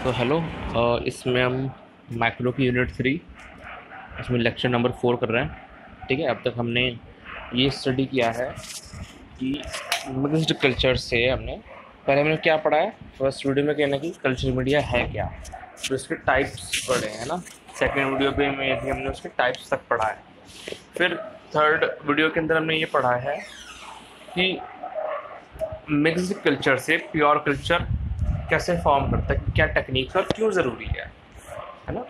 तो हेलो। इसमें हम माइक्रो की यूनिट 3, इसमें लेक्चर नंबर 4 कर रहे हैं। ठीक है, अब तक हमने ये स्टडी किया है कि मिक्स्ड कल्चर से हमने पहले हमने क्या पढ़ा है। फर्स्ट वीडियो में कहना कि कल्चर मीडिया है क्या, तो इसके टाइप्स पढ़े हैं ना। सेकेंड वीडियो पे में भी हमने उसके टाइप्स तक पढ़ा है। फिर थर्ड वीडियो के अंदर हमने ये पढ़ा है कि मिक्स्ड कल्चर से प्योर कल्चर कैसे फॉर्म करता है, क्या टेक्निक्स और क्यों ज़रूरी है ना।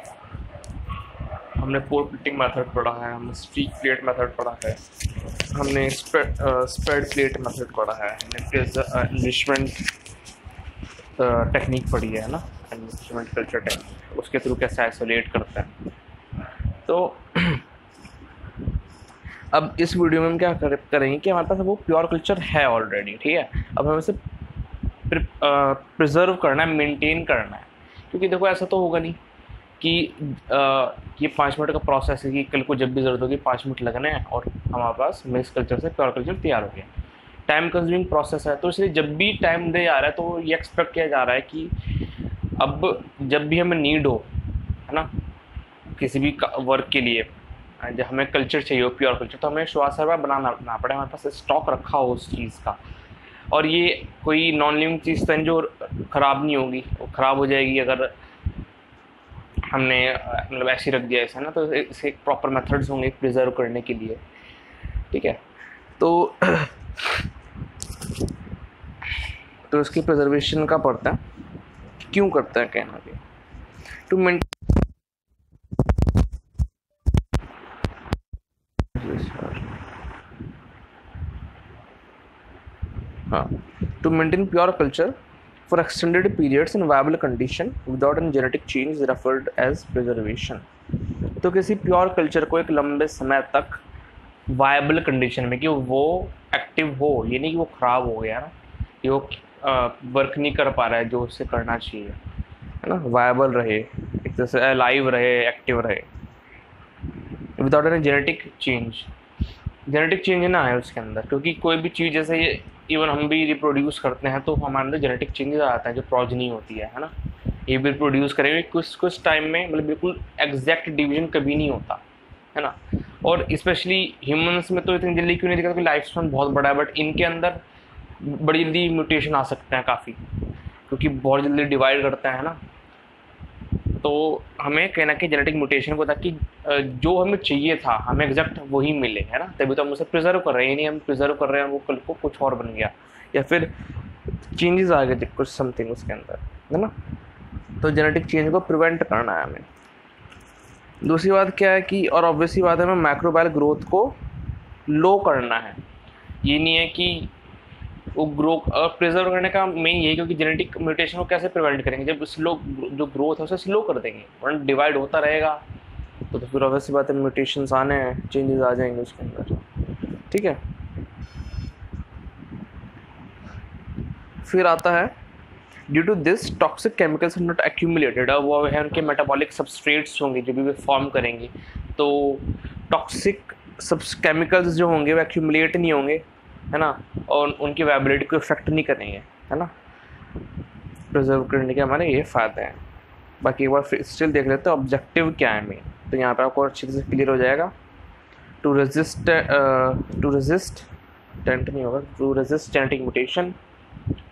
हमने पोर प्लेटिंग मेथड पढ़ा है, हमने स्ट्रीक प्लेट मेथड पढ़ा है, हमने स्प्रेड प्लेट मेथड पढ़ा है, हमने एनरिचमेंट टेक्निक पढ़ी है ना, एनरिचमेंट कल्चर टेक्निक, उसके थ्रू कैसे आइसोलेट करते हैं। तो अब इस वीडियो में हम क्या करेंगे कि हमारे पास वो प्योर कल्चर है ऑलरेडी। ठीक है, अब हमें उसे प्रिजर्व करना है, मेंटेन करना है। क्योंकि देखो ऐसा तो होगा नहीं कि ये 5 मिनट का प्रोसेस है कि कल को जब भी ज़रूरत होगी 5 मिनट लगने हैं और हमारे पास मिक्स कल्चर से प्योर कल्चर तैयार हो गया। टाइम कंज्यूमिंग प्रोसेस है, तो इसलिए जब भी टाइम दे जा रहा है तो ये एक्सपेक्ट किया जा रहा है कि अब जब भी हमें नीड हो, है ना, किसी भी वर्क के लिए, जब हमें कल्चर चाहिए हो प्योर कल्चर, तो हमें श्वास बनाना ना पड़े, हमारे पास स्टॉक रखा हो उस चीज़ का। और ये कोई नॉन लिविंग चीज़ तो जो ख़राब नहीं होगी, वो ख़राब हो जाएगी अगर हमने मतलब ऐसे रख दिया ऐसा ना। तो इसे एक प्रॉपर मेथड्स होंगे प्रिजर्व करने के लिए। ठीक है, तो इसकी प्रिजर्वेशन का पड़ता है, क्यों करता है कहना भी to maintain to maintain pure culture for extended periods in viable condition without any genetic change is referred as preservation। तो किसी प्योर कल्चर को एक लंबे समय तक वायबल कंडीशन में, कि वो एक्टिव हो, ये नहीं कि वो ख़राब हो गया ना, कि वो वर्क नहीं कर पा रहा है जो उससे करना चाहिए, है ना, वायबल रहे, एक तरह से अलाइव रहे, एक्टिव रहे, without any genetic change. Genetic change ना है उसके अंदर, क्योंकि कोई भी चीज़ जैसे ये इवन हम भी रिप्रोड्यूस करते हैं तो हमारे अंदर जेनेटिक चेंजेस आता है, जो प्रोजनी होती है ना, ये भी रिप्रोड्यूस करेंगे कुछ टाइम में, मतलब बिल्कुल एग्जैक्ट डिवीजन कभी नहीं होता, है ना। और स्पेशली ह्यूमंस में तो इतनी जल्दी क्यों नहीं दिखता, क्योंकि लाइफ स्पैन बहुत बड़ा है, बट इनके अंदर बड़ी जल्दी म्यूटेशन आ सकते हैं काफ़ी, क्योंकि बहुत जल्दी डिवाइड करता है ना। तो हमें कहना कि जेनेटिक म्यूटेशन को, ताकि जो हमें चाहिए था हमें एग्जैक्ट वही मिले, है ना, तभी तो हम उसे प्रिजर्व कर रहे हैं। नहीं हम प्रिजर्व कर रहे हैं वो कल को कुछ और बन गया, या फिर चेंजेस आ गए थे कुछ समथिंग उसके अंदर, है ना। तो जेनेटिक चेंज को प्रिवेंट करना है हमें। दूसरी बात क्या है कि, और ऑब्वियसली बात है, हमें माइक्रोबायल ग्रोथ को लो करना है। ये नहीं है कि वो ग्रो प्रिजर्व करने का मेन यही, क्योंकि जेनेटिक म्यूटेशन को कैसे प्रिवेंट करेंगे, जब स्लो जो ग्रोथ है उसे स्लो कर देंगे, वरना डिवाइड होता रहेगा तो फिर ऑब्वियसली बात है म्यूटेशंस आने हैं, चेंजेस आ जाएंगे उसके अंदर। ठीक है, फिर आता है due to this toxic chemicals not accumulated. अब वो है उनके मेटाबॉलिक सबस्ट्रेट्स होंगे जो भी वे फॉर्म करेंगे, तो टॉक्सिक केमिकल्स जो होंगे वो एक्यूमुलेट नहीं होंगे, है ना, और उनकी वायबिलिटी को इफेक्ट नहीं करेंगे, है ना। प्रिजर्व करने के हमारे ये फ़ायदे हैं। बाकी एक बार फिर स्टिल देख लेते हैं ऑब्जेक्टिव क्या है मेन, तो यहाँ पे आपको अच्छी तरह से क्लियर हो जाएगा। टू रेजिस्ट टेंट नहीं होगा, to resist genetic mutation,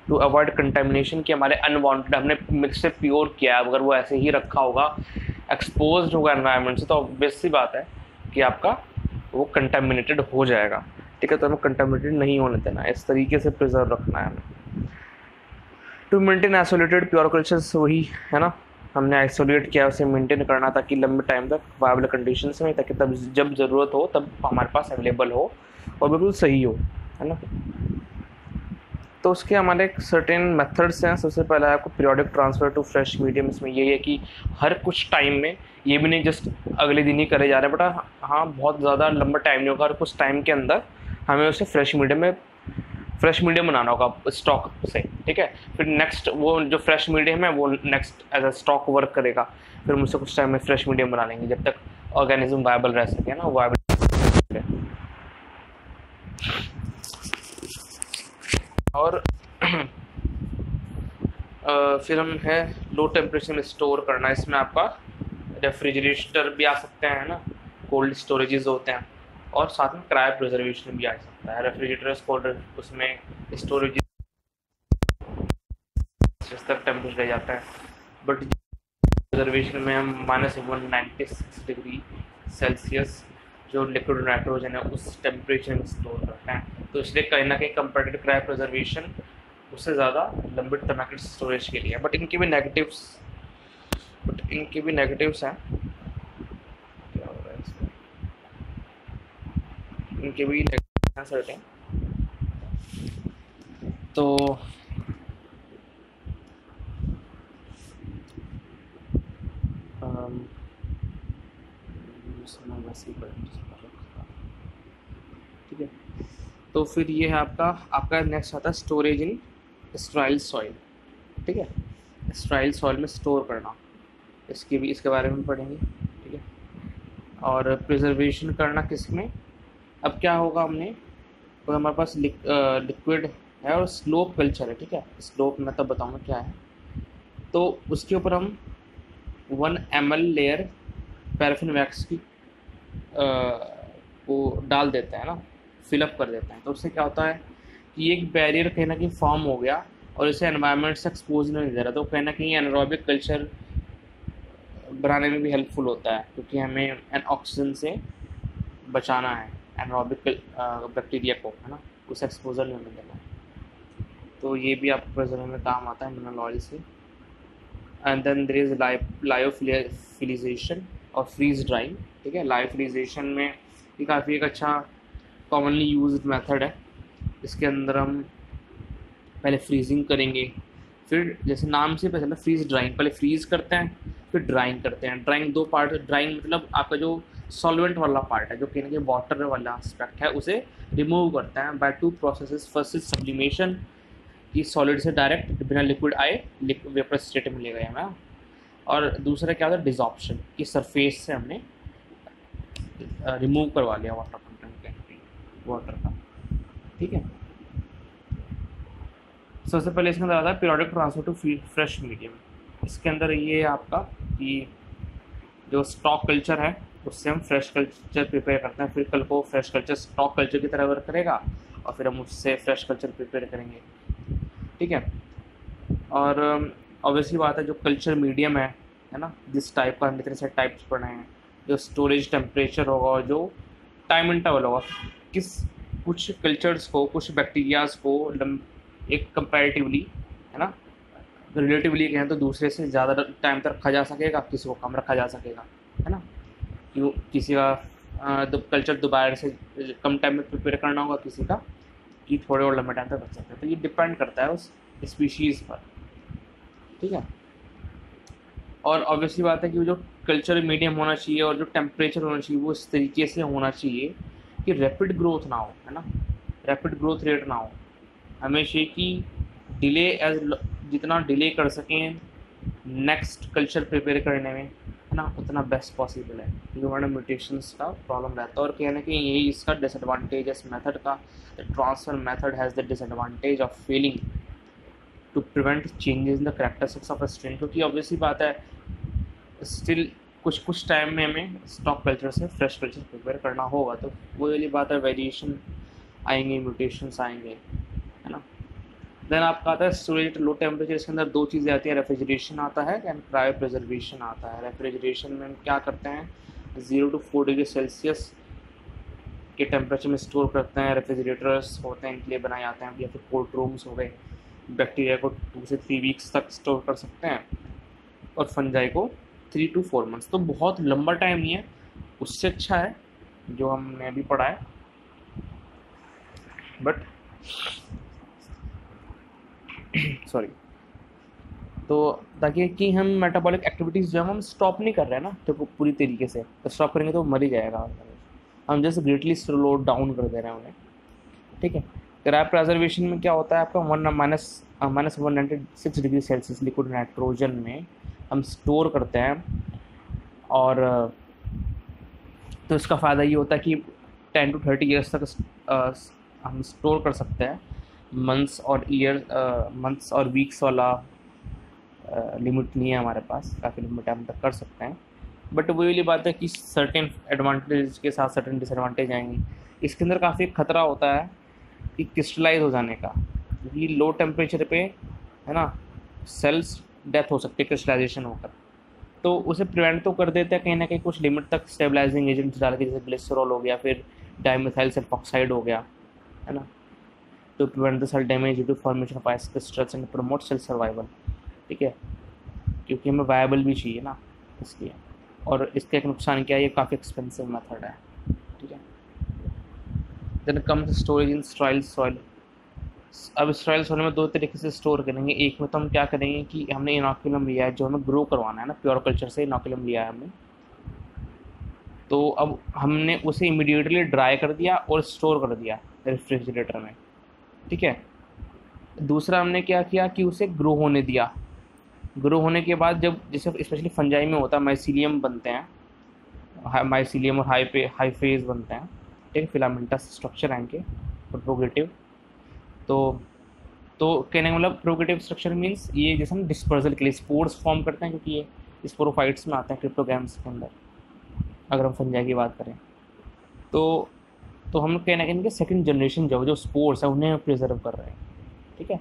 to avoid contamination, कि हमारे अनवांटेड हमने मिक्स से प्योर किया है, अगर वो ऐसे ही रखा होगा, एक्सपोज होगा एनवायरनमेंट से, तो ऑब्वियस सी बात है कि आपका वो कंटेमिनेटेड हो जाएगा। ठीक है, तो हमें कंटेमिनेटेड नहीं होने देना, इस तरीके से प्रिजर्व रखना है हमें। To maintain isolated pure cultures, वही है ना, हमने आइसोलेट किया, उसे मेंटेन करना ताकि लंबे टाइम तक वायबल कंडीशंस में, ताकि तब जब ज़रूरत हो तब हमारे पास अवेलेबल हो और बिल्कुल सही हो, है ना। तो उसके हमारे सर्टेन मेथड्स हैं। सबसे पहला है आपको periodic transfer to fresh medium. इसमें ये है कि हर कुछ टाइम में, ये भी नहीं जस्ट अगले दिन ही करे जा रहे हैं, बट हाँ बहुत ज़्यादा लंबा टाइम नहीं होगा, हर कुछ टाइम के अंदर हमें उसे फ्रेश मीडियम बनाना होगा स्टॉक से। ठीक है, फिर नेक्स्ट वो जो फ्रेश मीडियम है वो next as a stock work करेगा, फिर हम उसे कुछ टाइम में फ्रेश मीडियम बना लेंगे जब तक ऑर्गेनिज्म वायबल रह सके ना, वायबल। और फिर हम है लो टेम्परेचर में स्टोर करना, इसमें आपका रेफ्रिजरेटर भी आ सकते हैं ना, कोल्ड स्टोरेजेस होते हैं, और साथ में क्रायो प्रिजर्वेशन भी आ सकता है। रेफ्रिजरेटर्स कोल्ड, उसमें स्टोरेज तक टेम्परेचर रह जाता है, बट प्रिजर्वेशन में हम -196 डिग्री सेल्सियस जो लिक्विड नाइट्रोजन है उस टेम्परेचर में स्टोर करते हैं। तो इसलिए कहीं ना कहीं कंपेरेटिव क्रायो प्रिजर्वेशन उससे ज़्यादा लंबे समय के स्टोरेज के लिए है। बट इनके भी नेगेटिव्स हैं। क्या हो रहा है इसमें, इनके भी नेगेटिव्स हैं सर्टेन। तो ठीक है, तो फिर ये है आपका नेक्स्ट आता है स्टोरेज इन स्ट्राइल सॉइल। ठीक है, स्ट्राइल सॉइल में स्टोर करना, इसके बारे में पढ़ेंगे। ठीक है, और प्रिजर्वेशन करना किसमें, अब क्या होगा हमने, तो हमारे पास लिक्विड है और स्लोप कल्चर है। ठीक है, स्लोप मैं तब बताऊंगा क्या है। तो उसके ऊपर हम 1 ml लेयर पैराफिन वैक्स की वो डाल देते हैं ना, फिलअप कर देते हैं। तो उससे क्या होता है कि एक बैरियर कहीं ना कहीं फॉर्म हो गया और इसे एनवायरनमेंट से एक्सपोज नहीं दे रहा, तो कहीं ना कहीं एनारोबिक कल्चर बनाने में भी हेल्पफुल होता है, क्योंकि हमें ऑक्सीजन से बचाना है एनारोबिक बैक्टीरिया को, है ना, उसे एक्सपोजर नहीं होने देना। तो ये भी आपको प्रिजर्व में काम आता है मिनरल ऑयल से। एंड देन देयर इज लायोफिलिजेशन और फ्रीज ड्राइंग। ठीक है, लायोफिलिजेशन में ये काफ़ी एक अच्छा कॉमनली यूज्ड मेथड है। इसके अंदर हम पहले फ्रीजिंग करेंगे, फिर जैसे नाम से पता चला फ्रीज ड्राइंग, पहले फ्रीज करते हैं फिर ड्राइंग करते हैं। ड्राइंग दो पार्ट, ड्राइंग मतलब आपका जो सॉल्वेंट वाला पार्ट है, जो कहीं ना कहीं वाटर वाला एस्पेक्ट है, उसे रिमूव करते हैं by 2 processes. First is sublimation, कि सॉलिड से डायरेक्ट बिना लिक्विड आए वेपर स्टेट में ले गए हमें, और दूसरा क्या होता है डिसॉर्प्शन, कि सरफेस से हमने रिमूव करवा लिया वाटर कंटेंट वाटर का। ठीक है, सबसे पहले इसके अंदर आता है periodic transfer to fresh medium. इसके अंदर ये आपका कि जो स्टॉक कल्चर है उससे हम फ्रेश कल्चर प्रिपेयर करते हैं, फिर कल को फ्रेश कल्चर स्टॉक कल्चर की तरह वर्क करेगा और फिर हम उससे फ्रेश कल्चर प्रिपेयर करेंगे। ठीक है, और ऑब्वियसली बात है जो कल्चर मीडियम है ना, जिस टाइप का हमने इतने सारे टाइप्स पढ़े हैं, जो स्टोरेज टेम्परेचर होगा और जो टाइम इंटरवल होगा, कुछ कल्चर्स को, कुछ बैक्टीरियाज को एक कंपैरेटिवली, है ना, रिलेटिवली कहें तो दूसरे से ज़्यादा टाइम तक रखा जा सकेगा, किसी को कम रखा जा सकेगा, है ना। क्यों किसी का कल्चर दोबारा से कम टाइम में प्रिपेयर करना होगा, किसी का कि थोड़े और लंबे टाइम तक रख सकते हैं। तो ये डिपेंड करता है उस स्पीशीज़ पर। ठीक है, और ऑब्वियसली बात है कि जो कल्चर मीडियम होना चाहिए और जो टेम्परेचर होना चाहिए वो इस तरीके से होना चाहिए कि रैपिड ग्रोथ ना हो, है ना, रैपिड ग्रोथ रेट ना हो। हमेशा की डिले जितना डिले कर सकें नेक्स्ट कल्चर प्रिपेयर करने में, है ना, उतना बेस्ट पॉसिबल है, क्योंकि हमारे म्यूटेशंस का प्रॉब्लम रहता है। और कहने कि यही इसका डिसएडवांटेज है इस मेथड का। The transfer method has the disadvantage of failing to prevent changes in the characteristics of a strain, क्योंकि ऑब्वियसली बात है स्टिल कुछ टाइम में हमें स्टॉक कल्चर से फ्रेश कल्चर प्रिपेयर करना होगा, तो वो वाली बात है, वेरिएशन आएंगे, म्यूटेशंस आएंगे, है ना। देन आपका आता है स्टोरेज लो टेम्परेचर। इसके अंदर 2 चीज़ें आती हैं, रेफ्रिजरेशन आता है एंड क्रायो प्रिजर्वेशन आता है। रेफ्रिजरेशन में हम क्या करते हैं, 0 to 4 डिग्री सेल्सियस के टेम्परेचर में स्टोर करते हैं। रेफ्रिजरेटर्स होते हैं इनके लिए बनाए जाते हैं, या फिर कोल्ड रूम्स हो गए, बैक्टीरिया को 2 से 3 वीक्स तक स्टोर कर सकते हैं, और फंजाई को 3 to 4 मंथ्स। तो बहुत लंबा टाइम नहीं है, उससे अच्छा है जो हमने अभी पढ़ा है, बट सॉरी। तो ताकि कि हम मेटाबॉलिक एक्टिविटीज़ जो हम स्टॉप नहीं कर रहे हैं ना, तो पूरी तरीके से, तो स्टॉप करेंगे तो मर ही जाएगा, हम जैसे ग्रेटली स्लो डाउन कर दे रहे हैं उन्हें। ठीक है, क्रायो प्रिजर्वेशन में क्या होता है आपका -196 डिग्री सेल्सियस लिक्विड नाइट्रोजन में हम स्टोर करते हैं, और तो इसका फ़ायदा ये होता है कि 10 to 30 ईयर्स तक हम स्टोर कर सकते हैं। मंथ्स और वीक्स वाला लिमिट नहीं है हमारे पास, काफ़ी लिमिट हम तक कर सकते हैं। बट वही वाली बात है कि सर्टेन एडवांटेज के साथ सर्टेन डिसएडवांटेज आएंगे। इसके अंदर काफ़ी खतरा होता है कि क्रिस्टलाइज हो जाने का, क्योंकि लो टेम्परेचर पे है ना सेल्स डेथ हो सकती है क्रिस्टलाइजेशन होकर। तो उसे प्रिवेंट तो कर देते हैं कहीं ना कहीं कुछ लिमिट तक स्टेबलाइजिंग एजेंट्स डाल के, जैसे ग्लिसरॉल हो गया, फिर डाइमिथाइल सल्फॉक्साइड हो गया, है ना, to prevent the cell damage due to formation of ice crystals and promote cell survival. ठीक है, क्योंकि हमें वायबल भी चाहिए ना, इसलिए। और इसका एक नुकसान क्या है, ये काफ़ी एक्सपेंसिव मेथड है। ठीक है, then comes storage in sterile soil. अब स्ट्राइल सॉइल में दो तरीके से स्टोर करेंगे। एक में तो हम क्या करेंगे कि हमने इनोकुलम लिया है, जो हमें ग्रो करवाना है ना, प्योर कल्चर से इनोकुलम लिया है हमने, तो अब हमने उसे इमीडिएटली ड्राई कर दिया और स्टोर कर दिया रेफ्रिजरेटर में। ठीक है, दूसरा हमने क्या किया कि उसे ग्रो होने दिया। ग्रो होने के बाद जब, जैसे स्पेशली फंजाई में होता है, माइसीलियम बनते हैं, माइसीलियम और हाईफेज बनते हैं। ठीक है, फिलामेंटस स्ट्रक्चर है इनके, प्रोपोगेटिव। तो कहने का मतलब प्रोपोगेटिव स्ट्रक्चर मीन्स ये जैसे हम डिस्पर्जल के लिए स्पोर्स फॉर्म करते हैं, क्योंकि ये स्पोरोफाइट्स में आते हैं क्रिप्टोगैम्स के अंदर, अगर हम फंजाई की बात करें। तो हम कहना कि इनके सेकंड जनरेशन जो स्पोर्स है उन्हें प्रिजर्व कर रहे हैं। ठीक है,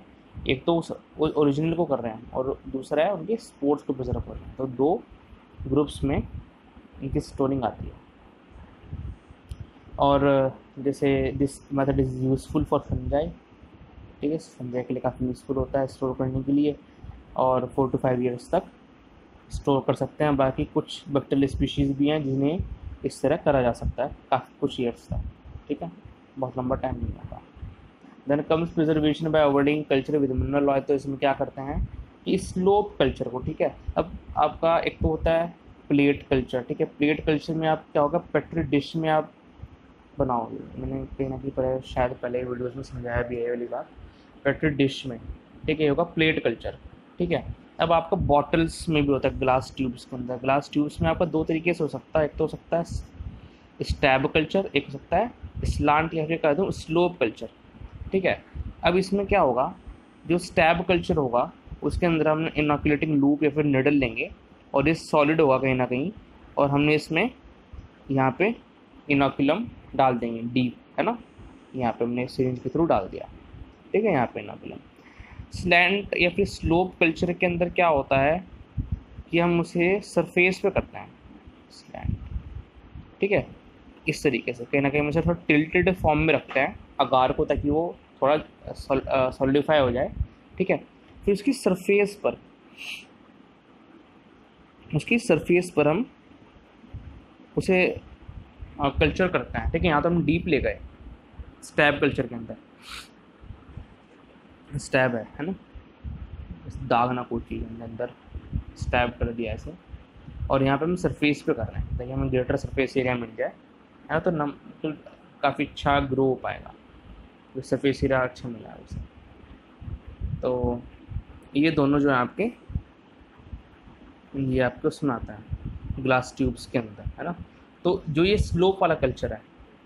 एक तो उस ओरिजिनल को कर रहे हैं और दूसरा है उनके स्पोर्ट्स को प्रिजर्व कर रहे हैं। तो दो ग्रुप्स में इनकी स्टोरिंग आती है। और जैसे this method is useful for fungi. ठीक है, फंजाई के लिए काफ़ी यूज़फुल होता है स्टोर करने के लिए, और 4 to 5 ईयर्स तक स्टोर कर सकते हैं। बाकी कुछ बैक्टीरियल स्पीशीज़ भी हैं जिन्हें इस तरह करा जा सकता है काफ़ी कुछ ईयर्स तक। ठीक है, बहुत लंबा टाइम नहीं होता। Then comes preservation by avoiding culture with mineral oil. तो इसमें क्या करते हैं कि स्लोप कल्चर को, ठीक है, अब आपका एक तो होता है प्लेट कल्चर। ठीक है, प्लेट कल्चर में आप क्या होगा, पेट्री डिश में आप बनाओगे। मैंने कहीं ना कहीं पहले, शायद पहले वीडियोज़ में समझाया भी है ये वाली बात, पेट्री डिश में। ठीक है, ये होगा प्लेट कल्चर। ठीक है, अब आपका बॉटल्स में भी होता है, ग्लास ट्यूब्स के अंदर। ग्लास ट्यूब्स में आपका दो तरीके से हो सकता है, एक तो हो सकता है स्टैब कल्चर, एक हो सकता है स्लांट या फिर कह दूँ स्लोप कल्चर। ठीक है, अब इसमें क्या होगा, जो स्टैब कल्चर होगा उसके अंदर हम इनोकुलेटिंग लूप या फिर निडल लेंगे, और ये सॉलिड होगा कहीं ना कहीं, और हमने इसमें यहाँ पे इनोकुलम डाल देंगे डीप, है ना, यहाँ पे हमने सिरिंज के थ्रू डाल दिया। ठीक है, यहाँ पे इनोकुलम। स्लैंट या फिर स्लोप कल्चर के अंदर क्या होता है कि हम उसे सरफेस पे करते हैं, स्लैंट। ठीक है, इस तरीके से कहीं ना कहीं हम उसे थोड़ा टिल्टेड फॉर्म में रखते हैं अगार को, ताकि वो थोड़ा सॉलिडिफाई हो जाए। ठीक है, फिर उसकी सरफेस पर हम उसे कल्चर करते हैं। ठीक है, यहाँ तो हम डीप ले गए स्टैब कल्चर के अंदर, स्टैब है ना, दाग ना कोई चीज़ अंदर, स्टैब कर दिया ऐसे, और यहाँ पे हम सरफेस पे कर रहे हैं ताकि हमें ग्रेटर सरफेस एरिया मिल जाए, है ना। तो काफ़ी अच्छा ग्रो हो पाएगा, तो सरफेस एरिया अच्छा मिला है उसे। तो ये दोनों जो है आपके, ये आपको उसमें आता है ग्लास ट्यूब्स के अंदर, है ना। तो जो ये स्लोप वाला कल्चर है,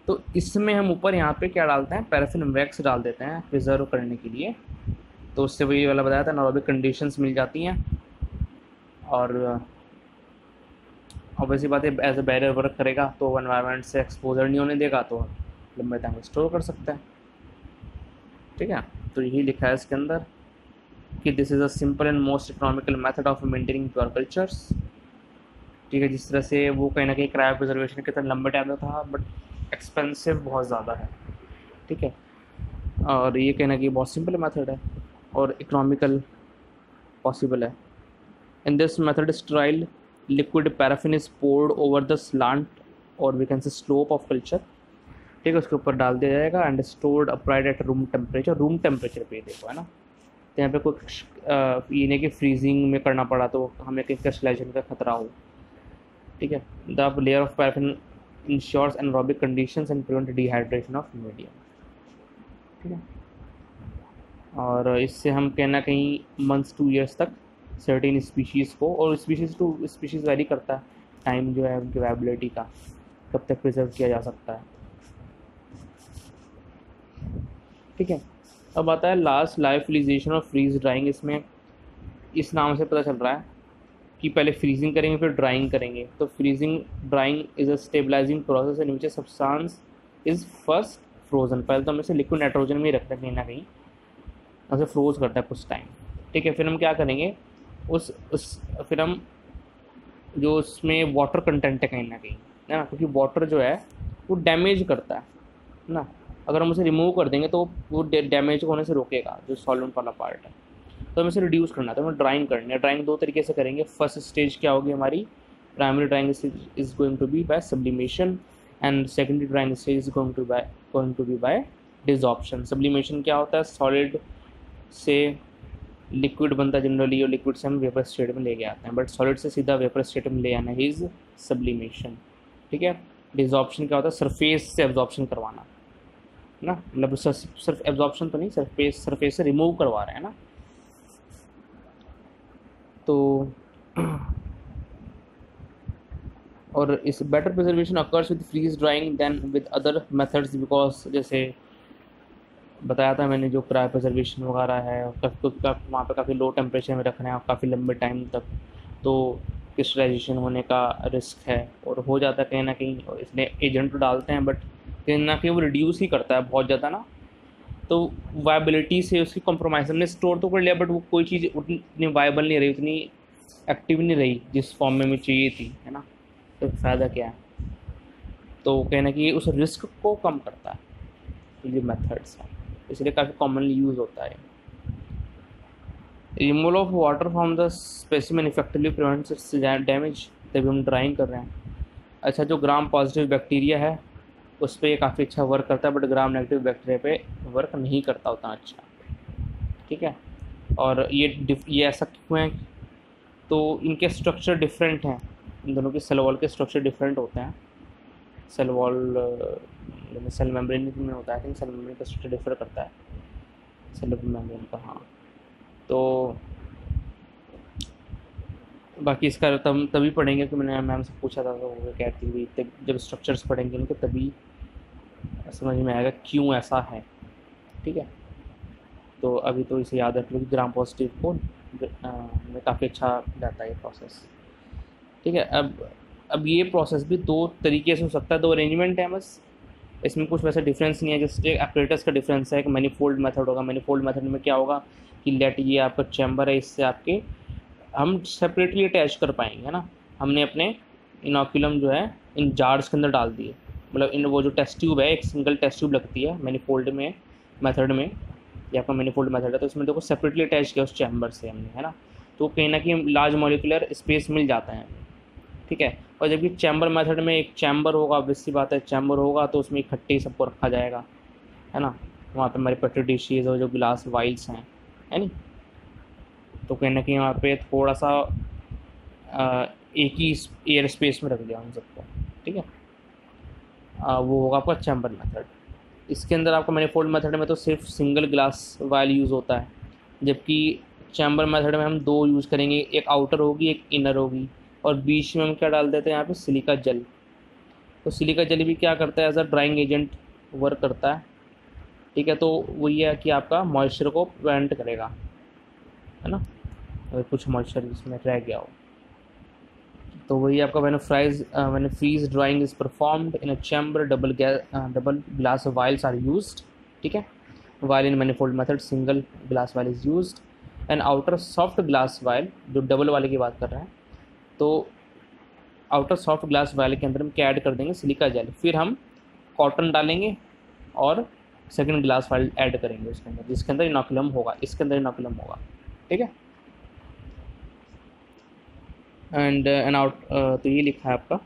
तो इसमें हम ऊपर यहाँ पे क्या डालते हैं, पैराफिन वैक्स डाल देते हैं प्रिजर्व करने के लिए। तो उससे वही वाला बताया था, एनारोबिक कंडीशंस मिल जाती हैं, और ऑब्वियसली बात है एज ए बैरियर वर्क करेगा, तो एनवायरनमेंट से एक्सपोजर नहीं होने देगा, तो लंबे टाइम स्टोर कर सकते हैं। ठीक है, तो यही लिखा है इसके अंदर कि this is a simple and most economical method of maintaining pure cultures. ठीक है, जिस तरह से वो कहीं ना कहीं क्रायो प्रिजर्वेशन के तरह लंबे टाइम तक था, बट एक्सपेंसिव बहुत ज़्यादा है। ठीक है, और ये कहीं ना कहीं बहुत सिंपल मेथड है और इकोनॉमिकल पॉसिबल है। In this method sterile liquid paraffin is poured over the slant और we can say slope of culture. ठीक है, उसके ऊपर डाल दिया जाएगा and stored upright at room temperature पे देखो, है ना। तो यहाँ पे कोई ये नहीं कि फ्रीजिंग में करना पड़ा तो हमें कहीं क्रिस्टलाइजेशन का खतरा हो। ठीक है, the layer of paraffin ensures anaerobic conditions and prevent dehydration of medium. ठीक है, और इससे हम कहना कहीं मंथ्स 2 ईयर्स तक सर्टेन स्पीशीज़ को, और स्पीशीज़ टू स्पीशीज़ वैरी करता है टाइम जो है उनकी वायबिलिटी का, कब तक प्रिजर्व किया जा सकता है। ठीक है, अब आता है लास्ट लाइफिलाइजेशन और फ्रीज ड्राइंग। इसमें इस नाम से पता चल रहा है कि पहले फ्रीजिंग करेंगे फिर ड्राइंग करेंगे। तो freezing drying is a stabilising process in which substance is first frozen. पहले तो हम इसे लिक्विड नाइट्रोजन में ही रखते हैं कहीं ना कहीं, उसे फ्रोज करता है कुछ टाइम, ठीक है। फिर हम क्या करेंगे, उस फिर हम जो उसमें वाटर कंटेंट है कहीं ना कहीं, है ना, क्योंकि वाटर जो है वो डैमेज करता है ना। अगर हम उसे रिमूव कर देंगे तो वो डैमेज होने से रोकेगा जो सॉल्वेंट वाला पार्ट है। तो हमें इसे रिड्यूस करना है, तो हमें ड्राइंग करनी है। ड्राइंग दो तरीके से करेंगे। फर्स्ट स्टेज क्या होगी हमारी, primary drying is going to be by sublimation and secondary drying stage is going to be by desorption. Sublimation क्या होता है, सॉलिड से लिक्विड बनता है जनरली, और लिक्विड से हम वेपर स्टेट में लेके आते हैं, बट सॉलिड से सीधा वेपर स्टेट में ले आना इज सब्लिमेशन, ठीक है। डिसॉर्प्शन क्या होता है, सरफेस से एब्जॉर्प्शन करवाना ना, मतलब सिर्फ एब्जॉर्प्शन तो नहीं, सरफेस से रिमूव करवा रहे हैं ना। तो और इस better preservation occurs with freeze drying than with other methods, because जैसे बताया था मैंने जो क्रायो प्रिजर्वेशन वगैरह है, वहाँ पे काफ़ी लो टेम्परेचर में रखना है और काफ़ी लंबे टाइम तक, तो क्रिस्टलाइजेशन होने का रिस्क है और हो जाता है कहीं ना कहीं। और इसलिए एजेंट तो डालते हैं बट कहीं ना कहीं वो रिड्यूस ही करता है बहुत ज़्यादा ना, तो वायबिलिटी से उसकी कॉम्प्रोमाइज़। हमने स्टोर तो कर लिया बट वो कोई चीज़ उतनी वायबल नहीं रही, उतनी एक्टिव नहीं रही जिस फॉर्म में चाहिए थी, है ना। तो फ़ायदा क्या है, तो कहना कि उस रिस्क को कम करता है ये मेथड्स हैं, इसलिए काफ़ी कॉमनली यूज़ होता है। Removal of water from the specimen effectively prevents it's damage. तभी हम ड्राइंग कर रहे हैं। अच्छा, जो ग्राम पॉजिटिव बैक्टीरिया है उस पर ये काफ़ी अच्छा वर्क करता है, बट ग्राम नेगेटिव बैक्टीरिया पे वर्क नहीं करता उतना अच्छा, ठीक है। और ये ऐसा क्यों है, तो इनके स्ट्रक्चर डिफरेंट हैं, इन दोनों के सेल वॉल के स्ट्रक्चर डिफरेंट होते हैं। सेल वॉल सेल मेम्ब्रेन में होता है, आई थिंक सेल मेम्ब्रेन का स्ट्रक्चर डिफर करता है सेल मेम्ब्रेन का, हाँ। तो बाकी इसका तभी पढ़ेंगे कि मैंने मैम से पूछा था, तो वो कहती हुई जब स्ट्रक्चर्स पढ़ेंगे इनके तभी समझ में आएगा क्यों ऐसा है, ठीक है। तो अभी तो इसे याद रख लो कि ग्राम पॉजिटिव को में काफ़ी अच्छा जाता है ये प्रोसेस, ठीक है। अब ये प्रोसेस भी दो तरीके से हो सकता है, दो अरेंजमेंट है बस, इसमें कुछ वैसा डिफरेंस नहीं है। जैसे एक एपरेटस का डिफरेंस है, एक मैनीफोल्ड मेथड होगा। मैनीफोल्ड मेथड में क्या होगा कि लेट ये आपका चैम्बर है, इससे आपके हम सेपरेटली अटैच कर पाएंगे, है ना। हमने अपने इनोकुलम जो है इन जार्स के अंदर डाल दिए, मतलब इन वो जो टेस्ट ट्यूब है, एक सिंगल टेस्ट ट्यूब लगती है मैनीफोल्ड में मेथड में, या आपका मैनीफोल्ड मेथड है, तो इसमें देखो सेपरेटली अटैच किया उस चैम्बर से हमने, है ना। तो कहीं ना कहीं लार्ज मॉलिकुलर स्पेस मिल जाता है, ठीक है। और जबकि चैम्बर मेथड में एक चैम्बर होगा, ऑब्वियस सी बात है, चैम्बर होगा तो उसमें इकट्ठे ही सबको रखा जाएगा, है ना। वहाँ पे हमारे पेट्री डिशेज और जो गिलास वाइल्स हैं, है नी, तो कहीं ना कहीं वहाँ पे थोड़ा सा एक ही एयर स्पेस में रख दिया उन सबको, ठीक है। वो होगा आपका चैम्बर मेथड। इसके अंदर आपका मैनीफोल्ड मेथड में तो सिर्फ सिंगल ग्लास वाइल यूज़ होता है, जबकि चैम्बर मेथड में हम दो यूज़ करेंगे, एक आउटर होगी एक इनर होगी, और बीच में हम क्या डाल देते हैं यहाँ पे सिलिका जेल। तो सिलिका जेल भी क्या करता है, as a drying agent work करता है, ठीक है। तो वही है कि आपका मॉइस्चर को प्रिवेंट करेगा, है ना, अगर कुछ मॉइस्चर इसमें रह गया हो। तो वही आपका when freeze drying is performed in a chamber, double glass vials are used, ठीक है। While in manifold method single glass vial is used, and outer soft glass vial, जो डबल वाले की बात कर रहे हैं, तो आउटर सॉफ्ट ग्लास वाइल के अंदर हम क्या ऐड कर देंगे, सिलिका जेल। फिर हम कॉटन डालेंगे और सेकंड ग्लास वाइल ऐड करेंगे उसके अंदर, जिसके अंदर इनोकुलम होगा, इसके अंदर इनोकुलम होगा, ठीक है। एंड आउट, तो ये लिखा है आपका।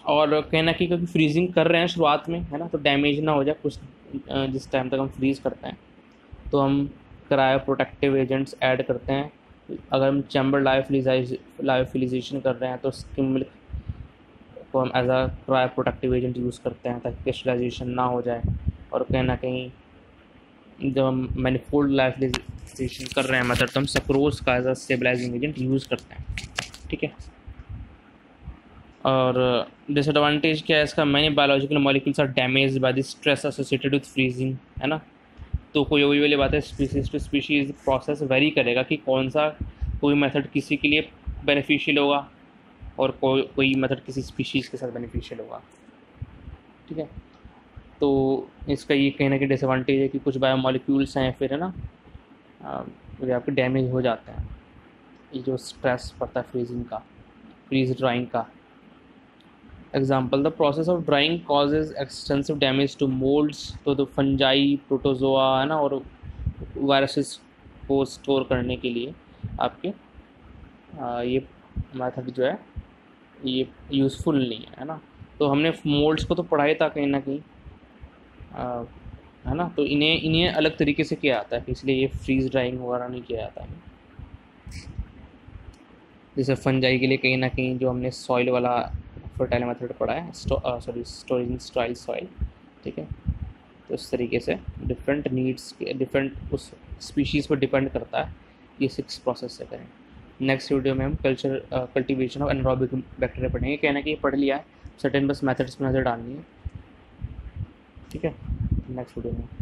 और कहना कि क्योंकि फ्रीजिंग कर रहे हैं शुरुआत में, है ना, तो डैमेज ना हो जाए कुछ, जिस टाइम तक हम फ्रीज़ करते हैं, तो हम क्रायो प्रोटेक्टिव एजेंट्स ऐड करते हैं। अगर हम चैम्बर लायोफिलिजेशन कर रहे हैं तो स्किम मिल्क को हम as a cryoprotective agent use करते हैं ताकि क्रिस्टलाइजेशन ना हो जाए। और कहीं ना कहीं जब हम मैनीफोल्ड लायोफिलिजेशन कर रहे हैं मेथड, तो हम सक्रोज का as a stabilising agent use करते हैं, ठीक है। और डिसएडवांटेज क्या है इसका, many biological molecules are damage by the stress associated with freezing, है ना। तो कोई वही वाली बात है, species to species process vary करेगा कि कौन सा कोई मेथड किसी के लिए बेनिफिशियल होगा और कोई मेथड किसी स्पीशीज़ के साथ बेनिफिशियल होगा। ठीक है, तो इसका ये कहीं ना कहीं डिसएडवांटेज है कि कुछ बायोमोलिक्यूल्स हैं फिर है ना जो आपके डैमेज हो जाते हैं, ये जो स्ट्रेस पड़ता है फ्रीज ड्राइंग का। Example, the process of drying causes extensive damage to moulds, तो फंजाई, प्रोटोजोआ है ना और वायरसेस को स्टोर करने के लिए आपके ये मेथड जो है ये यूज़फुल नहीं है ना। तो हमने मोल्ड्स को तो पढ़ा ही था कहीं ना कहीं, है ना, तो इन्हें इन्हें अलग तरीके से किया जाता है, इसलिए ये फ्रीज ड्राइंग वगैरह नहीं किया जाता है। जैसे फंजाई के लिए कहीं ना कहीं जो हमने सॉइल वाला फर्टाइल मेथड पढ़ा है, स्टोरेज स्टाइल सॉइल। ठीक है, तो इस तरीके से डिफरेंट नीड्स के डिफरेंट उस स्पीशीज़ पर डिपेंड करता है ये 6 प्रोसेस से करें। नेक्स्ट वीडियो में हम कल्टीवेशन ऑफ एनारोबिक बैक्टीरिया पढ़ेंगे। कहना कि ये पढ़ लिया है, सर्टेन बस मेथड्स में नज़र डालनी है। ठीक है, नेक्स्ट वीडियो में।